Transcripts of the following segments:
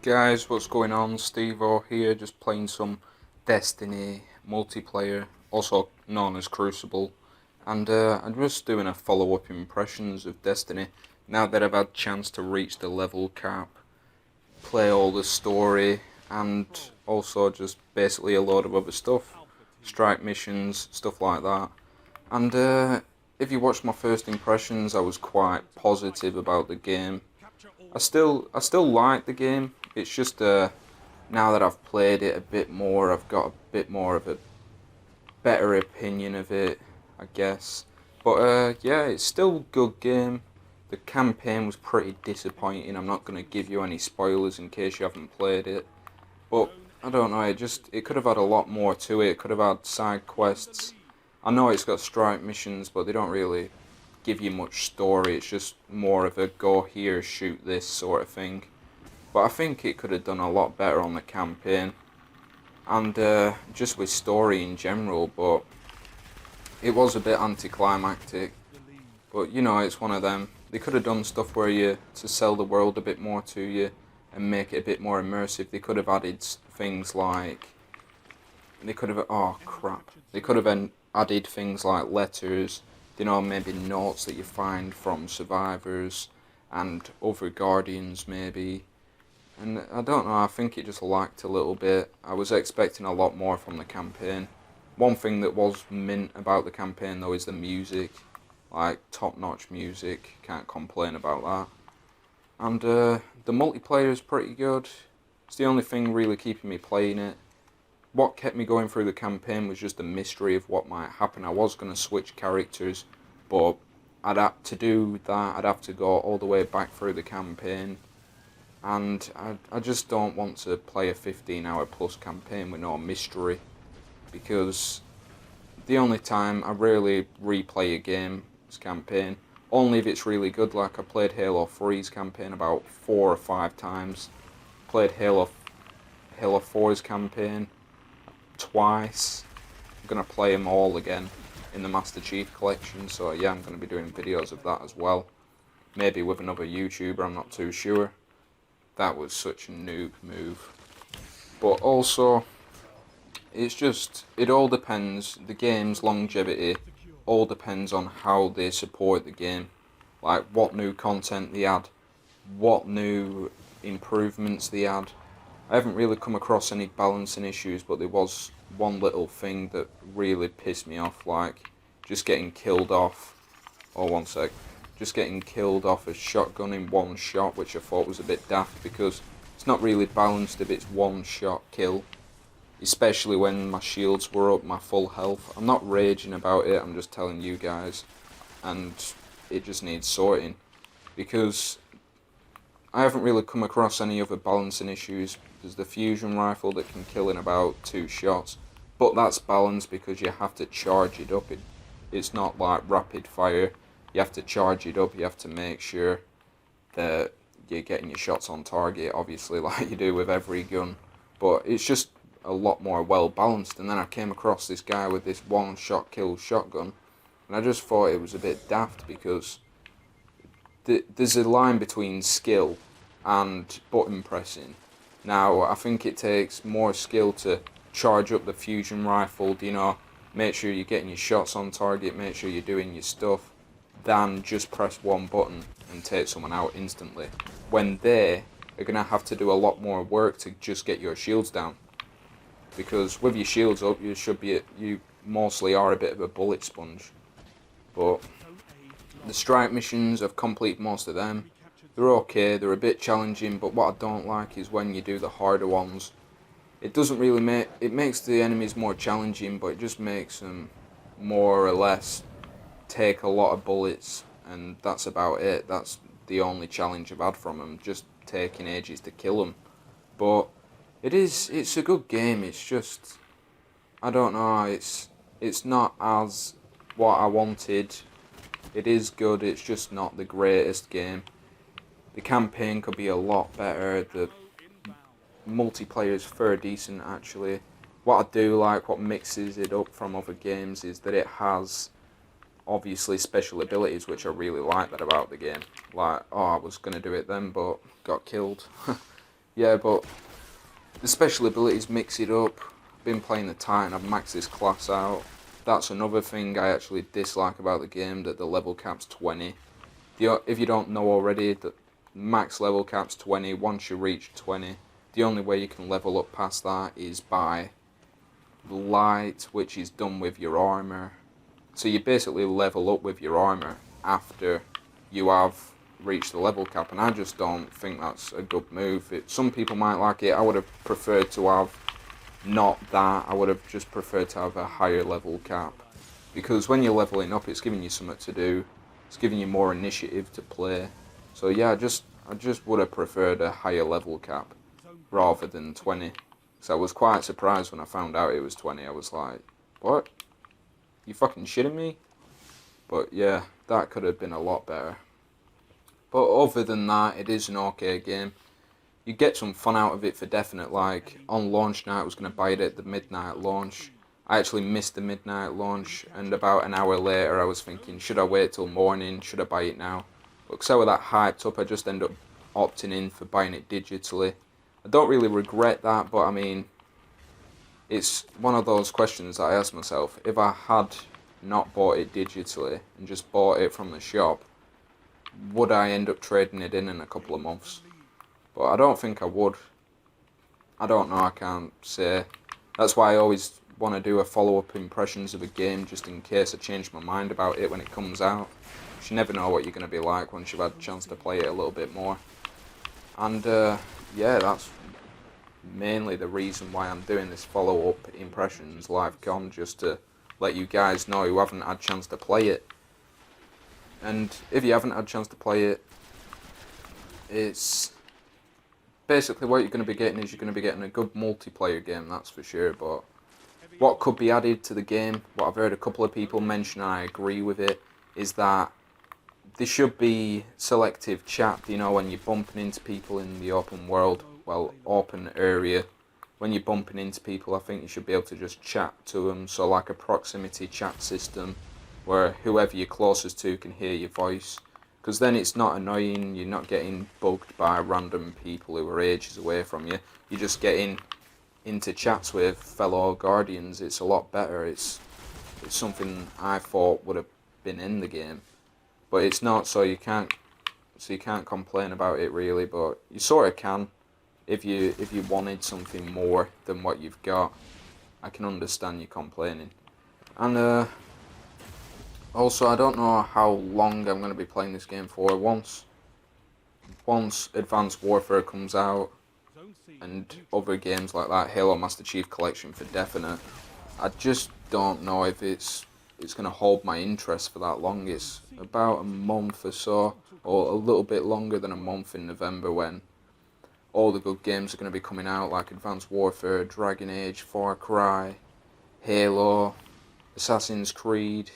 Guys, what's going on? Steve-O here, just playing some Destiny multiplayer, also known as Crucible. And I'm just doing a follow-up impressions of Destiny, now that I've had a chance to reach the level cap, play all the story, and also just basically a load of other stuff. Strike missions, stuff like that. And if you watched my first impressions, I was quite positive about the game. I still like the game. It's just now that I've played it a bit more, I've got a bit more of a better opinion of it, I guess. But yeah, it's still a good game. The campaign was pretty disappointing. I'm not going to give you any spoilers in case you haven't played it. But I don't know, it could have had a lot more to it. It could have had side quests. I know it's got strike missions, but they don't really give you much story. It's just more of a go here, shoot this sort of thing. But I think it could have done a lot better on the campaign and just with story in general. But it was a bit anticlimactic. But you know, it's one of them. They could have done stuff where you to sell the world a bit more to you and make it a bit more immersive. They could have added things like they could have oh crap. They could have added things like letters, you know, maybe notes that you find from survivors and other guardians maybe. And I don't know, I think it just lacked a little bit. I was expecting a lot more from the campaign. One thing that was mint about the campaign though is the music. Like top notch music, can't complain about that. And the multiplayer is pretty good. It's the only thing really keeping me playing it. What kept me going through the campaign was just the mystery of what might happen. I was going to switch characters, but to do that, I'd have to go all the way back through the campaign. And I just don't want to play a 15-hour plus campaign with no mystery. Because the only time I rarely replay a game's campaign, only if it's really good. Like I played Halo 3's campaign about 4 or 5 times. Played Halo 4's campaign twice. I'm going to play them all again in the Master Chief Collection, so yeah, I'm going to be doing videos of that as well. Maybe with another YouTuber, I'm not too sure. That was such a noob move. But also, it all depends, the game's longevity all depends on how they support the game. Like what new content they add, what new improvements they add. I haven't really come across any balancing issues, but there was one little thing that really pissed me off, like just getting killed off. Oh, one sec. Just getting killed off a shotgun in one shot, which I thought was a bit daft because it's not really balanced if it's one shot kill. Especially when my shields were up, my full health. I'm not raging about it, I'm just telling you guys. And it just needs sorting. Because I haven't really come across any other balancing issues. There's the fusion rifle that can kill in about 2 shots, but that's balanced because you have to charge it up. It's not like rapid fire. You have to charge it up. You have to make sure that you're getting your shots on target, obviously, like you do with every gun. But it's just a lot more well balanced. And then I came across this guy with this one shot kill shotgun, and I just thought it was a bit daft because there's a line between skill and button pressing. Now, I think it takes more skill to charge up the fusion rifle, you know, make sure you're getting your shots on target, make sure you're doing your stuff, than just press one button and take someone out instantly. When they are going to have to do a lot more work to just get your shields down. Because with your shields up, you mostly are a bit of a bullet sponge. But the strike missions, I've completed most of them. They're okay, they're a bit challenging, but what I don't like is when you do the harder ones. It doesn't really it makes the enemies more challenging, but it just makes them more or less take a lot of bullets, and that's about it. That's the only challenge I've had from them, just taking ages to kill them. But it's a good game, it's just, I don't know, it's not as what I wanted. It is good, it's just not the greatest game. The campaign could be a lot better, the multiplayer is fair decent actually. What I do like, what mixes it up from other games, is that it has obviously special abilities, which I really like that about the game. Like, oh, I was going to do it then, but got killed. Yeah, but the special abilities mix it up. I've been playing the Titan, I've maxed this class out. That's another thing I actually dislike about the game, that the level cap's 20. If you don't know already, the max level cap's 20. Once you reach 20, the only way you can level up past that is by light, which is done with your armor. So you basically level up with your armor after you have reached the level cap, and I just don't think that's a good move. Some people might like it. I would have preferred to have not that. I would have just preferred to have a higher level cap, because when you're leveling up, it's giving you something to do. It's giving you more initiative to play. So yeah, I just would have preferred a higher level cap rather than 20. So I was quite surprised when I found out it was 20. I was like, what? You fucking shitting me? But yeah, that could have been a lot better. But other than that, it is an okay game. You get some fun out of it for definite. Like, on launch night, I was going to buy it at the midnight launch. I actually missed the midnight launch, and about an hour later I was thinking, should I wait till morning? Should I buy it now? But because I was that hyped up, I just ended up opting in for buying it digitally. I don't really regret that, but I mean, it's one of those questions that I ask myself. If I had not bought it digitally and just bought it from the shop, would I end up trading it in a couple of months? But I don't think I would. I don't know, I can't say. That's why I always want to do a follow-up impressions of a game, just in case I change my mind about it when it comes out. You never know what you're going to be like once you've had a chance to play it a little bit more. And yeah, that's mainly the reason why I'm doing this follow-up impressions live com, just to let you guys know who haven't had a chance to play it. And if you haven't had a chance to play it, it's basically what you're going to be getting is you're going to be getting a good multiplayer game, that's for sure. But what could be added to the game, what I've heard a couple of people mention and I agree with it, is that there should be selective chat. You know, when you're bumping into people in the open world, well, open area, when you're bumping into people, I think you should be able to just chat to them. So like a proximity chat system where whoever you're closest to can hear your voice. Because then it's not annoying, you're not getting bugged by random people who are ages away from you. You're just getting into chats with fellow Guardians. It's a lot better. It's something I thought would have been in the game. But it's not, so you can't complain about it really, but you sort of can. If you wanted something more than what you've got, I can understand you complaining. And also, I don't know how long I'm going to be playing this game for. Once Advanced Warfare comes out, and other games like that, Halo Master Chief Collection for definite, I just don't know if it's going to hold my interest for that long. It's about a month or so, or a little bit longer than a month in November, when all the good games are going to be coming out, like Advanced Warfare, Dragon Age, Far Cry, Halo, Assassin's Creed.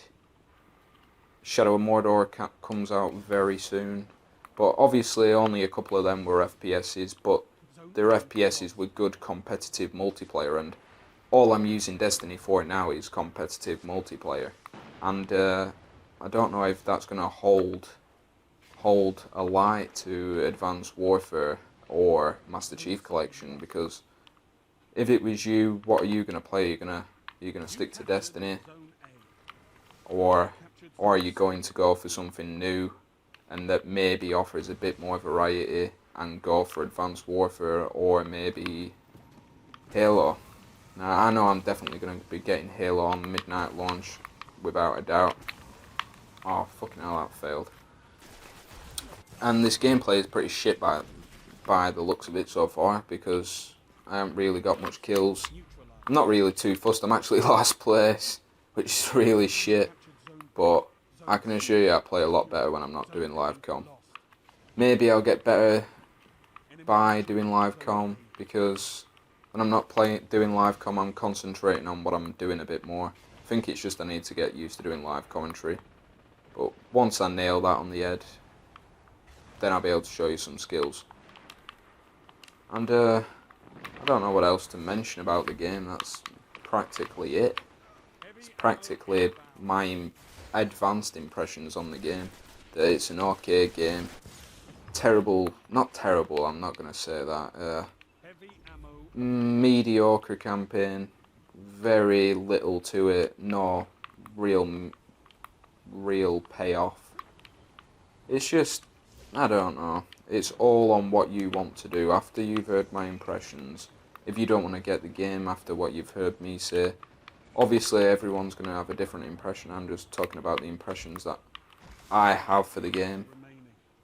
Shadow of Mordor comes out very soon. But obviously only a couple of them were FPSs, but they're FPSs with good competitive multiplayer, and all I'm using Destiny for now is competitive multiplayer. And I don't know if that's going to hold a light to Advanced Warfare or Master Chief Collection, because if it was you, what are you going to play? You're gonna stick to Destiny, or are you going to go for something new and that maybe offers a bit more variety and go for Advanced Warfare or maybe Halo? Now, I know I'm definitely going to be getting Halo on midnight launch, without a doubt. Oh, fucking hell, that failed. And this gameplay is pretty shit by the looks of it so far, because I haven't really got much kills. I'm not really too fussed, I'm actually last place, which is really shit. But I can assure you I play a lot better when I'm not doing live com. Maybe I'll get better by doing live com, because when I'm not doing live com, I'm concentrating on what I'm doing a bit more. I think it's just I need to get used to doing live commentary. But once I nail that on the head, then I'll be able to show you some skills. And I don't know what else to mention about the game. That's practically it. It's practically my advanced impressions on the game. That it's an okay game. terrible, not terrible, I'm not going to say that, mediocre campaign, very little to it, no real payoff. It's just, I don't know, it's all on what you want to do after you've heard my impressions. If you don't want to get the game after what you've heard me say, obviously everyone's going to have a different impression. I'm just talking about the impressions that I have for the game.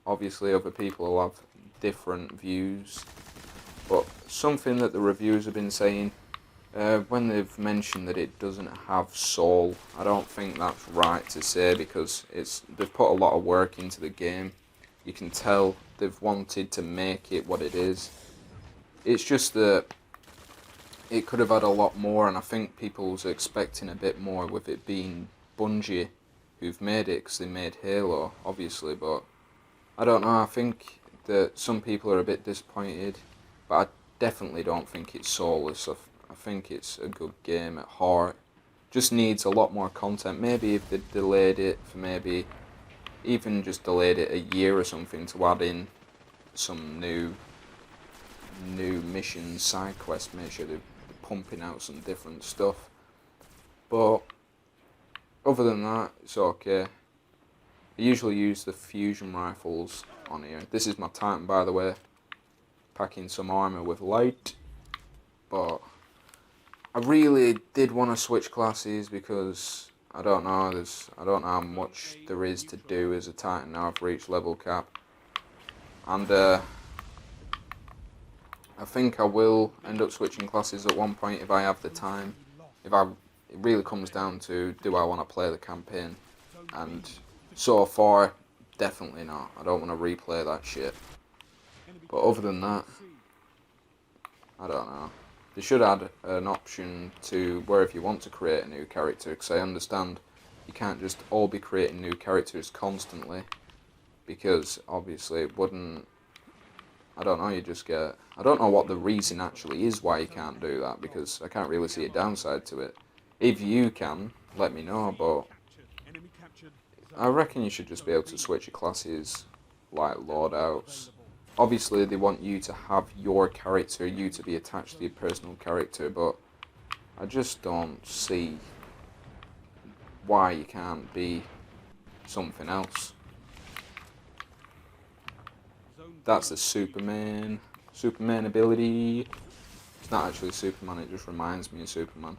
Obviously other people will have different views, but something that the reviewers have been saying, when they've mentioned that it doesn't have soul, I don't think that's right to say, because they've put a lot of work into the game. You can tell they've wanted to make it what it is. It's just that it could have had a lot more, and I think people was expecting a bit more with it being Bungie who've made it, because they made Halo, obviously, but I don't know, I think that some people are a bit disappointed, but I definitely don't think it's soulless. I think it's a good game at heart. Just needs a lot more content. Maybe if they delayed it for maybe, even just delayed it a year or something to add in some new missions, side quests, make sure they're pumping out some different stuff. But other than that, it's okay. I usually use the fusion rifles on here. This is my Titan, by the way, packing some armor with light. But I really did want to switch classes because I don't know how much there is to do as a Titan now. I've reached level cap, and I think I will end up switching classes at one point if I have the time. It really comes down to, do I want to play the campaign? And so far, definitely not. I don't want to replay that shit. But other than that, I don't know. They should add an option to where if you want to create a new character, because I understand you can't just all be creating new characters constantly, because obviously it wouldn't, I don't know, you just get, I don't know what the reason actually is why you can't do that, because I can't really see a downside to it. If you can, let me know, but I reckon you should just be able to switch your classes like loadouts. Obviously they want you to have your character, you to be attached to your personal character, but I just don't see why you can't be something else. That's the Superman ability. It's not actually Superman, it just reminds me of Superman.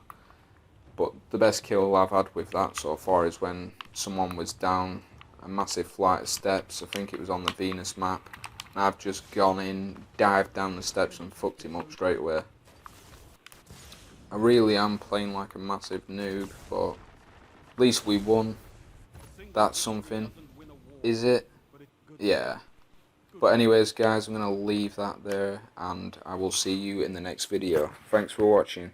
But the best kill I've had with that so far is when someone was down a massive flight of steps. I think it was on the Venus map. And I've just gone in, dived down the steps and fucked him up straight away. I really am playing like a massive noob, but at least we won. That's something. Is it? Yeah. But anyways guys, I'm going to leave that there, and I will see you in the next video. Thanks for watching.